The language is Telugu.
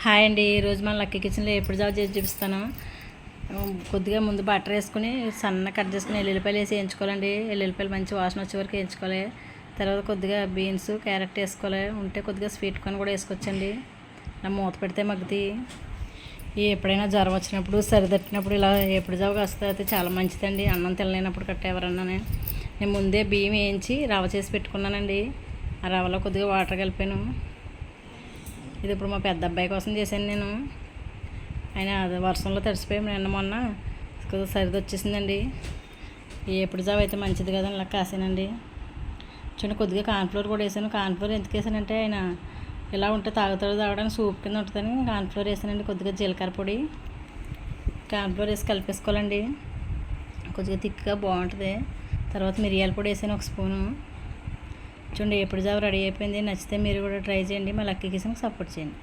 హాయ్ అండి. ఈరోజు మన లక్కీ కిచెన్లో ఎప్పుడు జాబ్ చేసి చూపిస్తాను. కొద్దిగా ముందు బటర్ వేసుకుని సన్న కట్ చేసుకుని ఎల్లుల్లిపాయలు వేసి వేయించుకోవాలండి. ఎల్లుల్లిపాయలు మంచి వాసన వచ్చే వరకు వేయించుకోవాలి. తర్వాత కొద్దిగా బీన్స్ క్యారెట్ వేసుకోవాలి. ఉంటే కొద్దిగా స్వీట్ కార్న్ కూడా వేసుకోవచ్చండి. ఇలా మూత పెడితే మగ్గుతాయి. ఎప్పుడైనా జ్వరం వచ్చినప్పుడు సరిదట్టినప్పుడు ఇలా ఎప్పుడు జాబ్ వస్తే అయితే చాలా మంచిదండి. అన్నం తినలేనప్పుడు కట్ట ఎవరన్నానే. నేను ముందే బియ్యం వేయించి రవ్వ చేసి పెట్టుకున్నానండి. ఆ రవ్వలో కొద్దిగా వాటర్ కలిపాను. ఇది ఇప్పుడు మా పెద్ద అబ్బాయి కోసం చేశాను నేను. ఆయన వర్షంలో తడిసిపోయి నిన్న మొన్న కొద్దిగా సరిది వచ్చేసిందండి. ఎప్పుడు జావ అయితే మంచిది కదా ఇలా కాసానండి. చూడండి కొద్దిగా కార్న్ఫ్లోర్ కూడా వేసాను. కార్న్ఫ్లోర్ ఎందుకు వేసానంటే ఆయన ఇలా ఉంటే తాగడానికి సూప్ కింద ఉంటుందని కార్న్ఫ్లోర్ వేసానండి. కొద్దిగా జీలకర్ర పొడి కార్న్ఫ్లోర్ వేసి కలిపేసుకోవాలండి. కొద్దిగా థిక్గా బాగుంటుంది. తర్వాత మిరియాల పొడి వేసాను 1 స్పూను. చూడండి ఎప్పుడు జావ రెడీ అయిపోయింది. నచ్చితే మీరు కూడా ట్రై చేయండి. మా లక్కీ కిచెన్కి సపోర్ట్ చేయండి.